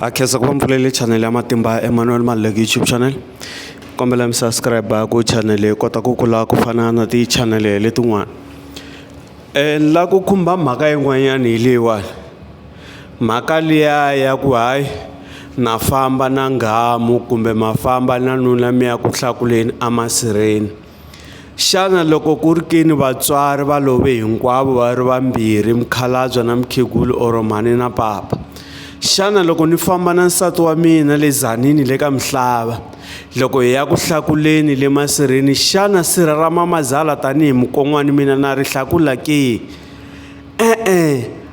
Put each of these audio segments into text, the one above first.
Akhensa ku pfulele channel ya Matimba Emmanuel Maluleke YouTube channel. Kombela mi subscribe ku channel leyi kota ku kula ku fana na ti channel letin'wana. La ku khumba mhaka yin'wanyana hi leyiwani. Mhaka liya ya ku hayi na famba na nghamu kumbe mafamba na nuna mi ya ku hlakuleni emasirheni. Xana loko ku ri kini vatswari va love hinkwavo va ri vambirhi mukhalabye na mukhegulu or mhani na papa. Xana loko ni famba na nsati wa mina le Tzaneen le ka Mhlava loko hi ya ku hlakuleni le masirheni xana sirha ra mamazala tanihi mukon'wani mina na ri hlakula ke?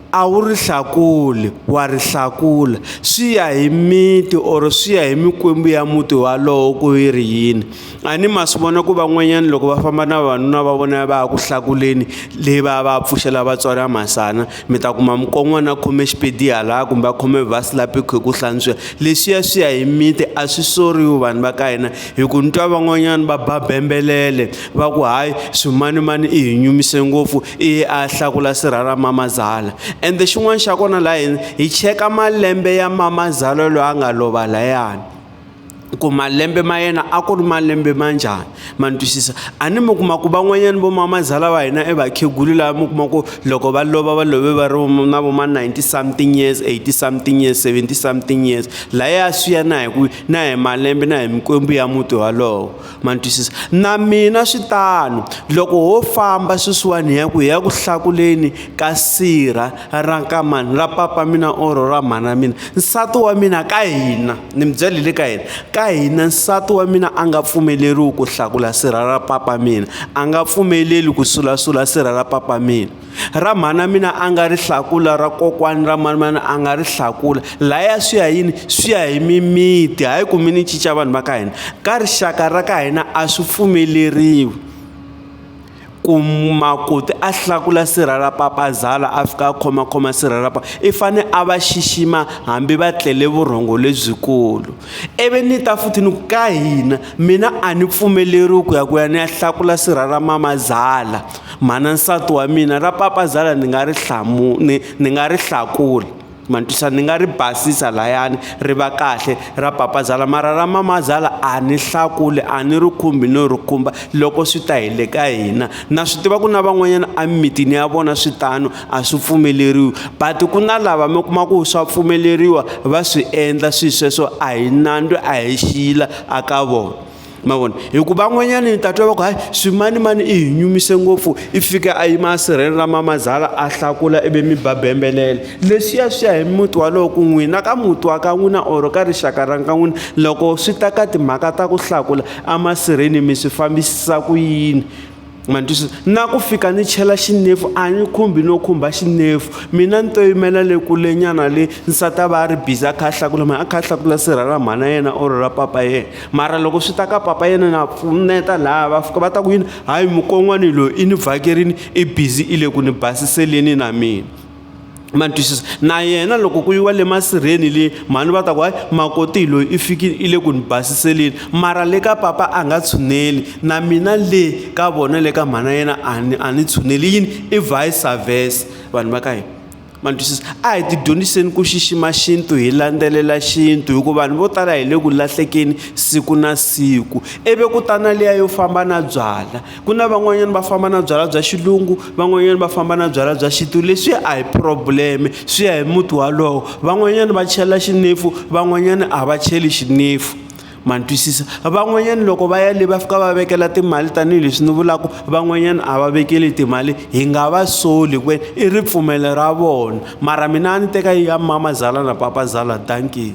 A wu ri hlakuli wa ri hlakula swi ya hi miti or swi ya hi mikwembu ya muti walowo ku yi ri yini. A ni ma swi vona ku van'wanyana loko va famba na vanuna va vona va ya ku hlakuleni leyi va pfuxela vatswari ya masana mi ta kuma mukon'wana a khome xipedi hala kumbe a khome vhasi lapi khe ku hlantswiwa. Leswiya swi ya hi miti a swi soriwi vanhu va ka hina hi ku ni twa van'wanyana va ba bembelele va ku hayi swimanimani i hi nyumise ngopfu i a hlakula sirha ra mamazala. Ende xin'wana xa kona la hina hi cheka malembe ya mamazala loyi a nga lova layani ku malembe ma yena a ku ri malembe ma njhani ma ni twisisa. A ni mi kuma ku van'wanyana vo mamazala va hina vakhegulu lava mi kuma ku loko va lova va love va ri na vo ma 90 something years 80 something years 70 something years laya swi ya na hi ku na hi malembe na hi mikwembu ya muti walowo ma ni twisisa. Na mina swi tano loko ho famba sweswiwani hi ya ku hlakuleni ka sirha ra ka mani ra papa mina or ra mhana mina nsati wa mina ka hina ni mi byelile ka hina ka hina nsati wa mina a nga pfumeleriwi ku hlakula sirha ra papa mina a nga pfumeleli ku sulasula sirha ra papa mina ra mhana mina a nga ri hlakula ra kokwani ra mhana mina a nga ri hlakula laya swi ya yini swi ya hi mimiti hayi ku mi ni cinca vanhu va ka hina ka rixaka ra ka hina a swi pfumeleriwi ku makoti a hlakula sirha ra papazala a fika a khomakhoma sirha ra papa i fane a va xixima hambi va tlele vurhongo lebyikulu. Ivi ni ta futhi ni ka hina mina a ni pfumeleriwi ku ya ni ya hlakula sirha ra mamazala mhana nsati wa mina ra papazala ni nga ri hlakula ma ni twisisa ni nga ri basisa layani ri va kahle ra papazala mara ra mamazala a ni hlakuli a ni ri khumbi no ri khumba loko swi ta hi le ka hina. Na swi tiva ku na van'wanyana emimitini ya vona switano a swi pfumeleriwi but ku na lava mi kuma ku swa pfumeleriwa va swi endla swilo sweswo a hi nandzu a hi xila aka vona ma vona hi ku van'wanyana ni ta twa va ku hayi swimanimani i hi nyumise ngopfu i fika a yima sirheni ra mamazala a hlakula ivi mi ba bembelele. Leswiya swi ya hi muti walowo ku n'wina ka muti wa ka n'wina or ka rixaka ra ka n'wina loko swi ta ka timhaka ta ku hlakula emasirheni mi swi fambisisa ku yini ma ni twisisa. Na ku fika ni chela xinefu a ni khumbi no khumba xinefu mina ni to yimela le kulenyana le nsati a va a ri busy a kha a hlakula a kha a hlakula sirha ra mhana yena or ra papa yena mara loko swi ta ka papa yena na pfuneta laha va fika va ta ku yini hayi mukon'wani loyi i ni vhakerini i busy i le ku ni basiseleni na mina ma ni twisisa. Na yena loko ku yiwa le masirheni le mhani va ta ku hayi makoti loyi i fikile i le ku ni basiseleni mara le ka papa a nga tshuneli na mina le ka vona le ka mhana yena a ni tshuneli yini i vice versa vanhu va ka hina ma ni twisisa. A hi ti dyondziseni ku xixima xintu hi landzelela xintu hikuva vanhu vo tala hi le ku lahlekeni siku na siku. Ivi ku tana liya yo famba na byala ku na van'wanyana va famba na byala bya xilungu van'wanyana va famba na byala bya xintu leswi a hi probleme swi ya hi muti walowo. Van'wanyana va chela xinefu van'wanyana a va cheli xinefu ma ni twisisa. Van'wanyana loko va ya le va fika va vekela timali tanihileswi ni vulaka van'wanyana a va vekeli timali hi nga va soli ku i ripfumelo ra vona mara mina a ni teka ya mamazala na papazala danki.